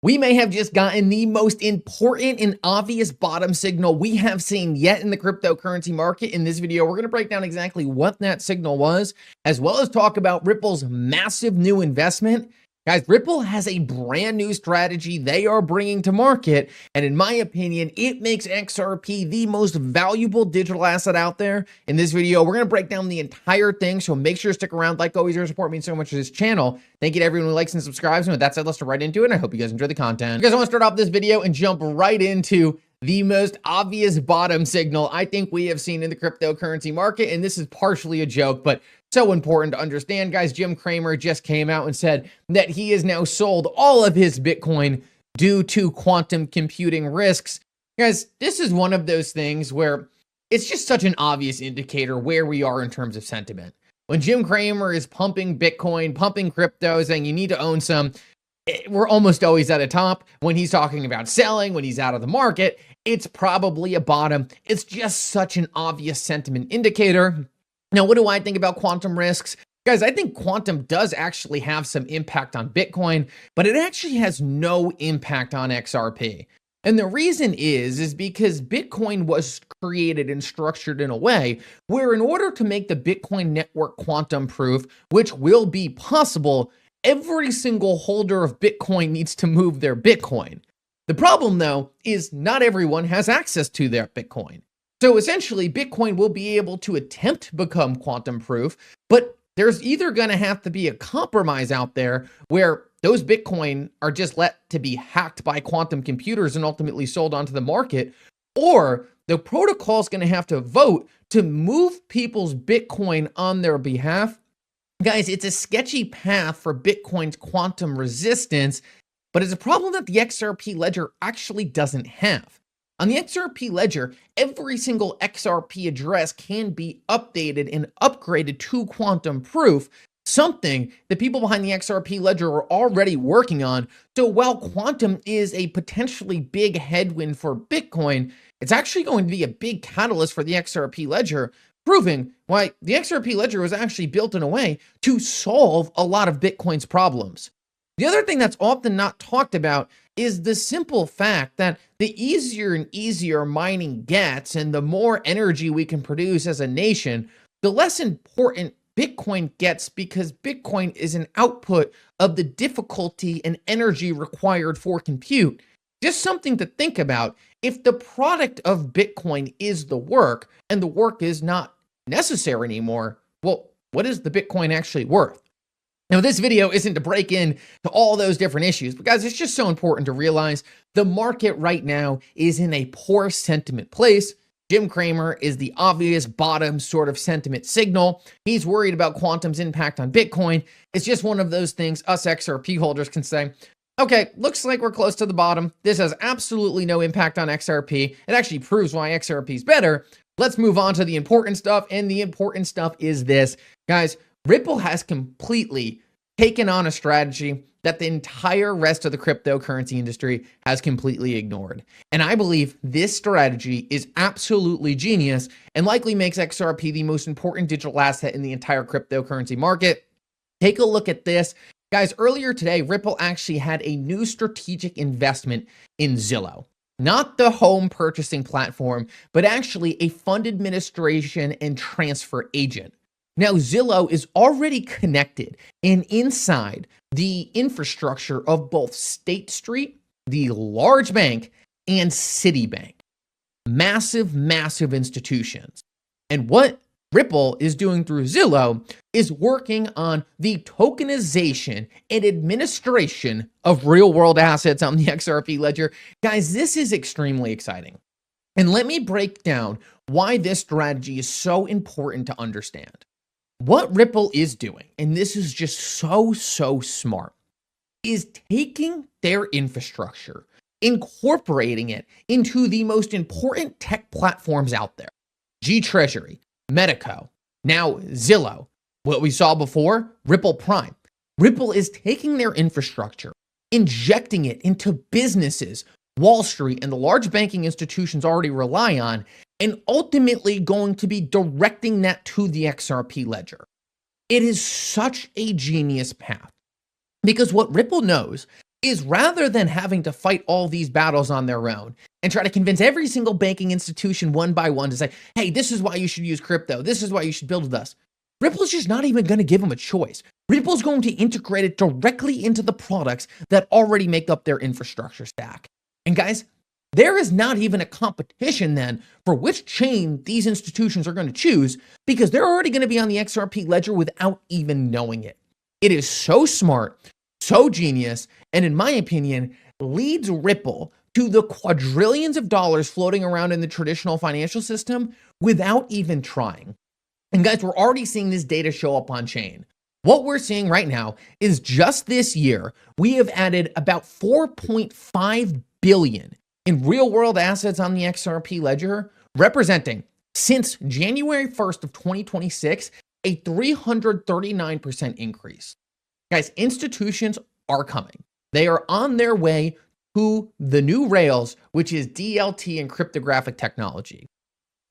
We may have just gotten the most important and obvious bottom signal we have seen yet in the cryptocurrency market. In this video, we're going to break down exactly what that signal was, as well as talk about Ripple's massive new investment. Guys, Ripple has a brand new strategy they are bringing to market, and in my opinion, it makes XRP the most valuable digital asset out there. In this video, we're going to break down the entire thing, so make sure to stick around. Like always, your support means so much to this channel. Thank you to everyone who likes and subscribes, and with that said, let's get right into it, and I hope you guys enjoy the content. You guys, I want to start off this video and jump right into the most obvious bottom signal I think we have seen in the cryptocurrency market, and this is partially a joke, but so important to understand, guys. Jim Cramer just came out and said that he has now sold all of his Bitcoin due to quantum computing risks. Guys, this is one of those things where it's just such an obvious indicator where we are in terms of sentiment. When Jim Cramer is pumping Bitcoin, pumping crypto, saying you need to own some, we're almost always at a top. When he's talking about selling, when he's out of the market, it's probably a bottom. It's just such an obvious sentiment indicator. Now, what do I think about quantum risks? Guys, I think quantum does actually have some impact on Bitcoin, but it actually has no impact on XRP. And the reason is because Bitcoin was created and structured in a way where in order to make the Bitcoin network quantum proof, which will be possible, every single holder of Bitcoin needs to move their Bitcoin. The problem, though, is not everyone has access to their Bitcoin. So essentially, Bitcoin will be able to attempt to become quantum proof, but there's either going to have to be a compromise out there where those Bitcoin are just let to be hacked by quantum computers and ultimately sold onto the market, or the protocol is going to have to vote to move people's Bitcoin on their behalf. Guys, it's a sketchy path for Bitcoin's quantum resistance, but it's a problem that the XRP ledger actually doesn't have. On the XRP ledger, every single XRP address can be updated and upgraded to quantum proof, something that people behind the XRP ledger are already working on. So while quantum is a potentially big headwind for Bitcoin, it's actually going to be a big catalyst for the XRP ledger, proving why the XRP ledger was actually built in a way to solve a lot of Bitcoin's problems. The other thing that's often not talked about is the simple fact that the easier and easier mining gets and the more energy we can produce as a nation, the less important Bitcoin gets, because Bitcoin is an output of the difficulty and energy required for compute. Just something to think about. If the product of Bitcoin is the work and the work is not necessary anymore, well, what is the Bitcoin actually worth? Now, this video isn't to break into all those different issues, but guys, it's just so important to realize the market right now is in a poor sentiment place. Jim Cramer is the obvious bottom sort of sentiment signal. He's worried about quantum's impact on Bitcoin. It's just one of those things us XRP holders can say, okay, looks like we're close to the bottom. This has absolutely no impact on XRP. It actually proves why XRP is better. Let's move on to the important stuff, and the important stuff is this. Guys, Ripple has completely taken on a strategy that the entire rest of the cryptocurrency industry has completely ignored. And I believe this strategy is absolutely genius and likely makes XRP the most important digital asset in the entire cryptocurrency market. Take a look at this. Guys, earlier today, Ripple actually had a new strategic investment in Zillow. Not the home purchasing platform, but actually a fund administration and transfer agent. Now, Zillow is already connected and inside the infrastructure of both State Street, the large bank, and Citibank. Massive, massive institutions. And what Ripple is doing through Zillow is working on the tokenization and administration of real-world assets on the XRP ledger. Guys, this is extremely exciting. And let me break down why this strategy is so important to understand. What Ripple is doing, and this is just so smart, is taking their infrastructure, incorporating it into the most important tech platforms out there. G-Treasury, Medico, now Zillow. What we saw before, Ripple Prime. Ripple is taking their infrastructure, injecting it into businesses Wall Street and the large banking institutions already rely on, and ultimately going to be directing that to the XRP ledger. It is such a genius path, because what Ripple knows is rather than having to fight all these battles on their own and try to convince every single banking institution one by one to say, hey, this is why you should use crypto. This is why you should build with us. Ripple's just not even going to give them a choice. Ripple's going to integrate it directly into the products that already make up their infrastructure stack. And guys, there is not even a competition then for which chain these institutions are going to choose, because they're already going to be on the XRP ledger without even knowing it. It is so smart, so genius, and in my opinion, leads Ripple to the quadrillions of dollars floating around in the traditional financial system without even trying. And guys, we're already seeing this data show up on chain. What we're seeing right now is just this year, we have added about 4.5 billion in real world assets on the XRP ledger, representing since January 1st of 2026, a 339% increase. Guys, institutions are coming. They are on their way to the new rails, which is DLT and cryptographic technology.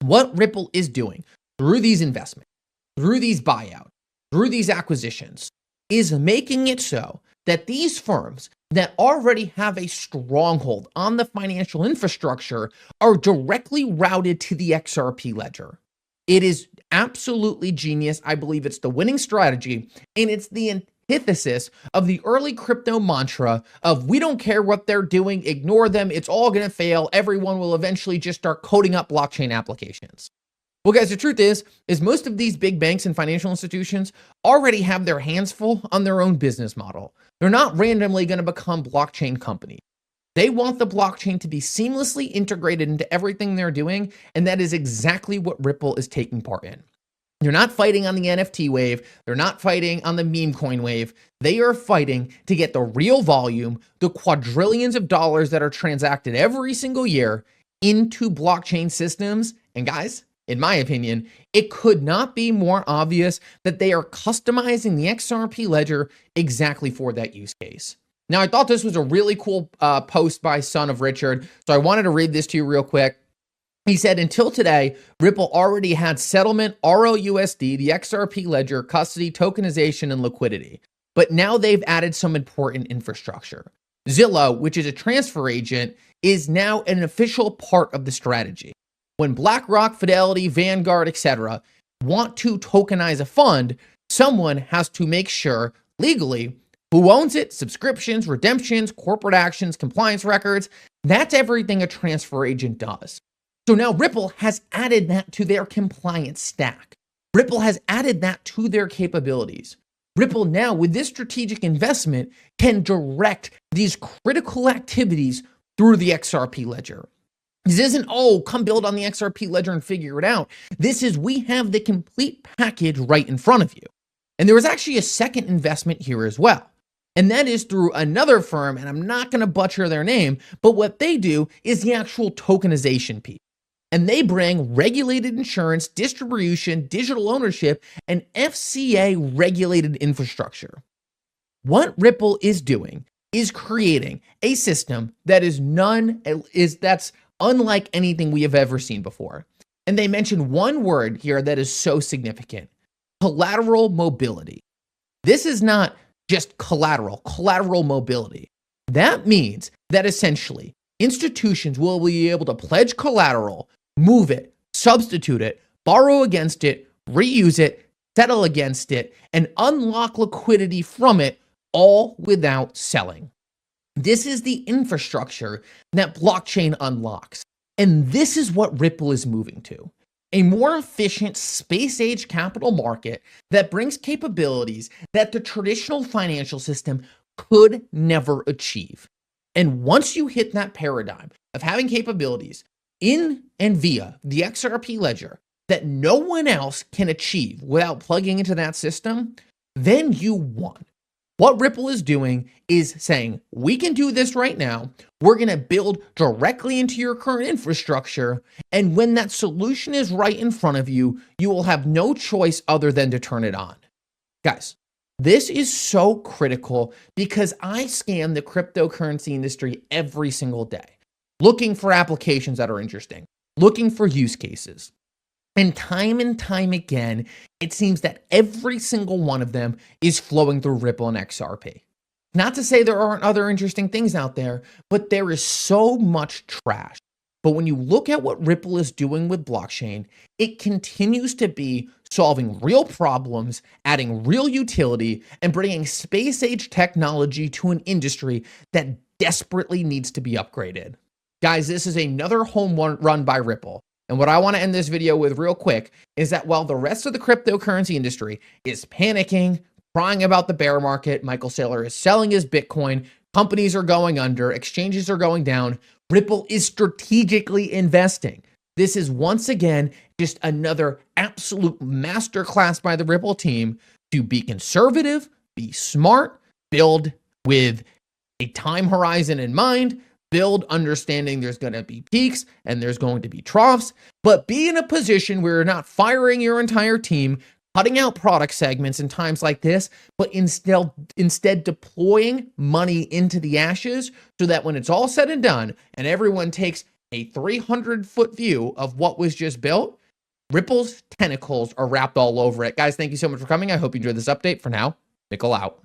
What Ripple is doing through these investments, through these buyouts, through these acquisitions, is making it so that these firms that already have a stronghold on the financial infrastructure are directly routed to the XRP ledger. It is absolutely genius. I believe it's the winning strategy, and it's the antithesis of the early crypto mantra of we don't care what they're doing, ignore them, it's all going to fail, everyone will eventually just start coding up blockchain applications. Well, guys, the truth is most of these big banks and financial institutions already have their hands full on their own business model. They're not randomly going to become blockchain companies. They want the blockchain to be seamlessly integrated into everything they're doing, and that is exactly what Ripple is taking part in. They're not fighting on the NFT wave. They're not fighting on the meme coin wave. They are fighting to get the real volume, the quadrillions of dollars that are transacted every single year into blockchain systems. And guys, in my opinion, it could not be more obvious that they are customizing the XRP ledger exactly for that use case. Now, I thought this was a really cool post by Son of Richard, so I wanted to read this to you real quick. He said, until today, Ripple already had settlement, RLUSD, the XRP ledger, custody, tokenization, and liquidity. But now they've added some important infrastructure. Zillow, which is a transfer agent, is now an official part of the strategy. When BlackRock, Fidelity, Vanguard, etc. want to tokenize a fund, someone has to make sure legally who owns it, subscriptions, redemptions, corporate actions, compliance records. That's everything a transfer agent does. So now Ripple has added that to their compliance stack. Ripple has added that to their capabilities. Ripple now, with this strategic investment, can direct these critical activities through the XRP ledger. This isn't, oh, come build on the XRP ledger and figure it out. This is, we have the complete package right in front of you. And there was actually a second investment here as well. And that is through another firm, and I'm not going to butcher their name, but what they do is the actual tokenization piece. And they bring regulated insurance, distribution, digital ownership, and FCA regulated infrastructure. What Ripple is doing is creating a system that that's unlike anything we have ever seen before. And they mentioned one word here that is so significant: collateral mobility. This is not just collateral mobility. That means that essentially institutions will be able to pledge collateral, move it, substitute it, borrow against it, reuse it, settle against it, and unlock liquidity from it, all without selling. This is the infrastructure that blockchain unlocks. And this is what Ripple is moving to: a more efficient space-age capital market that brings capabilities that the traditional financial system could never achieve. And once you hit that paradigm of having capabilities in and via the XRP ledger that no one else can achieve without plugging into that system, then you won. What Ripple is doing is saying, we can do this right now. We're going to build directly into your current infrastructure. And when that solution is right in front of you, you will have no choice other than to turn it on. Guys, this is so critical because I scan the cryptocurrency industry every single day, looking for applications that are interesting, looking for use cases. And time again, it seems that every single one of them is flowing through Ripple and XRP. Not to say there aren't other interesting things out there, but there is so much trash. But when you look at what Ripple is doing with blockchain, it continues to be solving real problems, adding real utility, and bringing space age technology to an industry that desperately needs to be upgraded. Guys, this is another home run by Ripple. And what I want to end this video with real quick is that while the rest of the cryptocurrency industry is panicking, crying about the bear market, Michael Saylor is selling his Bitcoin, companies are going under, exchanges are going down, Ripple is strategically investing. This is once again just another absolute masterclass by the Ripple team to be conservative, be smart, build with a time horizon in mind, build understanding there's going to be peaks and there's going to be troughs, but be in a position where you're not firing your entire team, cutting out product segments in times like this, but instead deploying money into the ashes so that when it's all said and done and everyone takes a 300-foot view of what was just built, Ripple's tentacles are wrapped all over it. Guys, thank you so much for coming. I hope you enjoyed this update. For now, Mickle out.